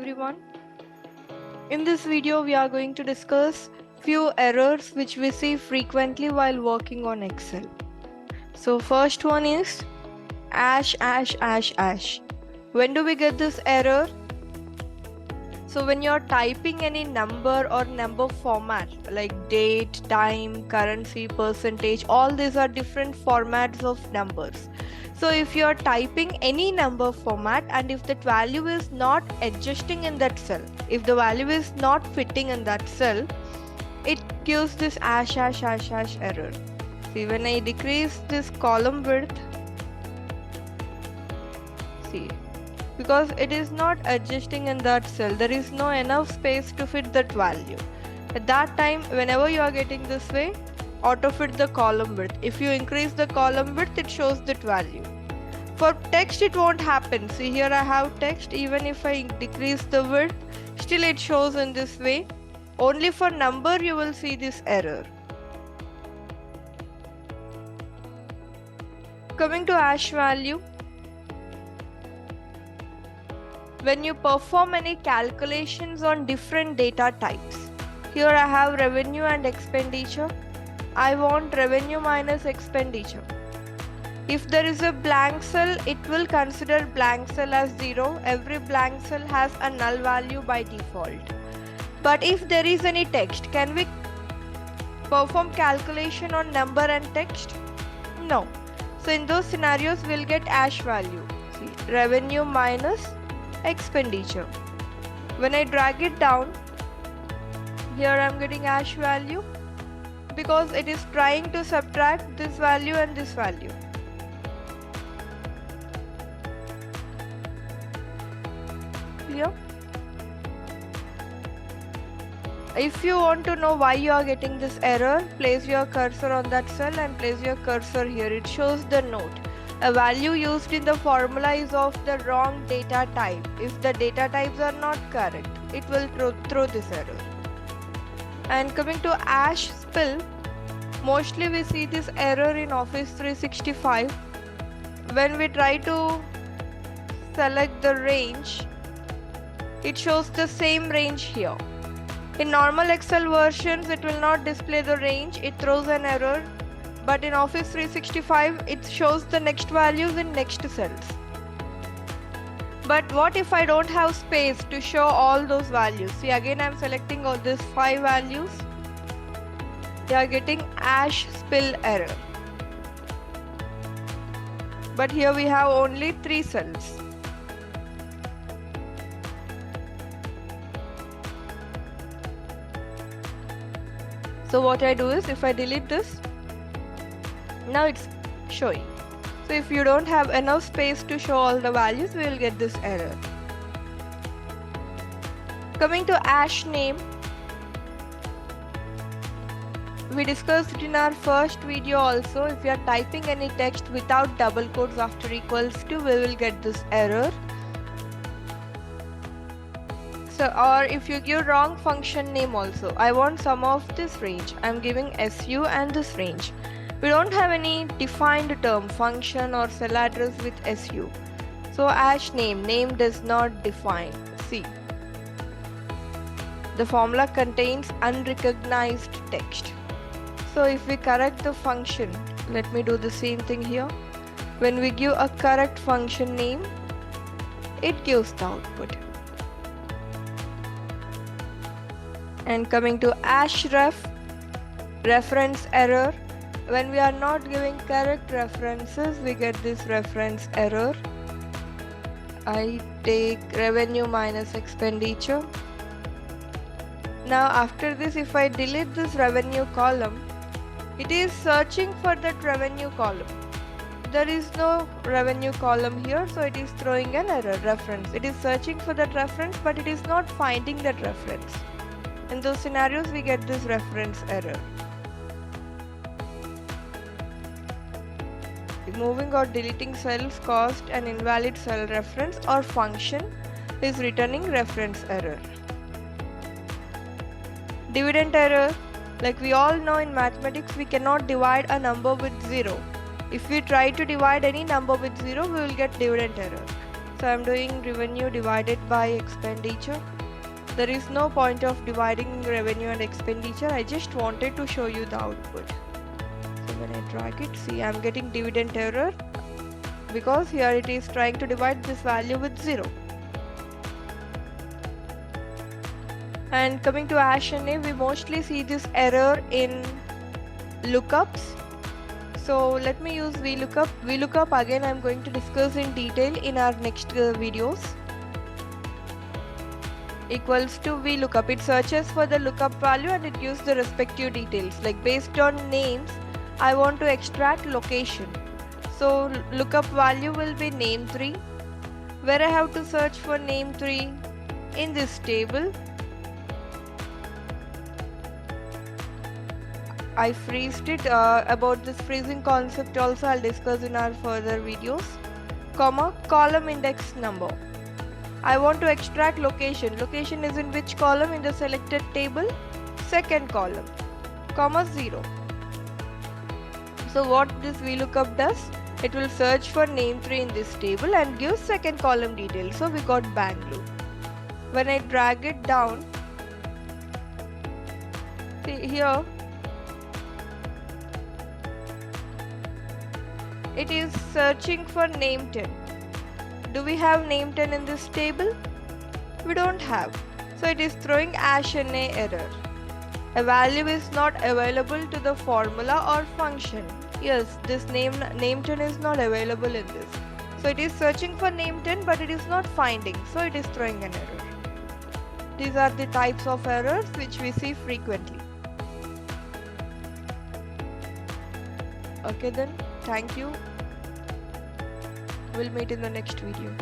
everyone. In this video we are going to discuss few errors which we see frequently while working on Excel. So first one is ash. When do we get this error? So when you're typing any number or number format like date, time, currency, percentage, all these are different formats of numbers. So if you are typing any number format and if that value is not adjusting in that cell, if the value is not fitting in that cell, it gives this ash error. See, when I decrease this column width, see, because it is not adjusting in that cell, there is no enough space to fit that value. At that time, whenever you are getting this way, auto fit the column width. If you increase the column width, it shows that value. For text it won't happen. See, here I have text. Even if I decrease the width, still it shows in this way. Only for number you will see this error. Coming to ash value, when you perform any calculations on different data types, here I have revenue and expenditure. I want revenue minus expenditure. If there is a blank cell, it will consider blank cell as 0. Every blank cell has a null value by default. But if there is any text, can we perform calculation on number and text? No. So in those scenarios, we'll get ash value. See, revenue minus expenditure. When I drag it down, here I am getting ash value because it is trying to subtract this value and this value. Clear? If you want to know why you are getting this error, place your cursor on that cell and place your cursor here. It shows the note. A value used in the formula is of the wrong data type. If the data types are not correct, it will throw this error. And coming to ash spill, mostly we see this error in Office 365. When we try to select the range, it shows the same range here. In normal Excel versions, it will not display the range, it throws an error. But in Office 365, it shows the next values in next cells. But what if I don't have space to show all those values? See, again I am selecting all these 5 values. You are getting ash spill error. But here we have only 3 cells. So what I do is, if I delete this, now it's showing. So if you don't have enough space to show all the values, we will get this error. Coming to ash name, we discussed it in our first video also. If you are typing any text without double quotes after equals to, we will get this error. So, or if you give wrong function name also, I want sum of this range. I am giving SU and this range. We don't have any defined term, function or cell address with SU. So ash name does not define. See, the formula contains unrecognized text. So if we correct the function, let me do the same thing here. When we give a correct function name, it gives the output. And coming to ash reference error. When we are not giving correct references, we get this reference error. I take revenue minus expenditure. Now after this, if I delete this revenue column, it is searching for that revenue column. There is no revenue column here, so it is throwing an error reference. It is searching for that reference, but it is not finding that reference. In those scenarios, we get this reference error. Removing or deleting cells caused an invalid cell reference or function is returning reference error. Dividend error. Like we all know in mathematics, we cannot divide a number with 0. If we try to divide any number with 0, we will get dividend error. So I'm doing revenue divided by expenditure. There is no point of dividing revenue and expenditure. I just wanted to show you the output. So when I drag it, see, I'm getting dividend error because here it is trying to divide this value with 0. And coming to ASHNA, we mostly see this error in lookups. So let me use VLOOKUP. VLOOKUP again I'm going to discuss in detail in our next videos. Equals to VLOOKUP. It searches for the lookup value and it gives the respective details. Like based on names, I want to extract location. So lookup value will be name3. Where I have to search for name3 in this table. I freezed it. About this freezing concept also I'll discuss in our further videos. Comma, column index number. I want to extract location. Location is in which column in the selected table? Second column. Comma 0. So what this VLOOKUP does? It will search for name3 in this table and give second column details. So we got Bangalore. When I drag it down, see here, it is searching for name 10. Do we have name 10 in this table? We don't have. So it is throwing ASHNA error. A value is not available to the formula or function. Yes, this name 10 is not available in this. So it is searching for name 10 but it is not finding. So it is throwing an error. These are the types of errors which we see frequently. Okay then, thank you. We'll meet in the next video.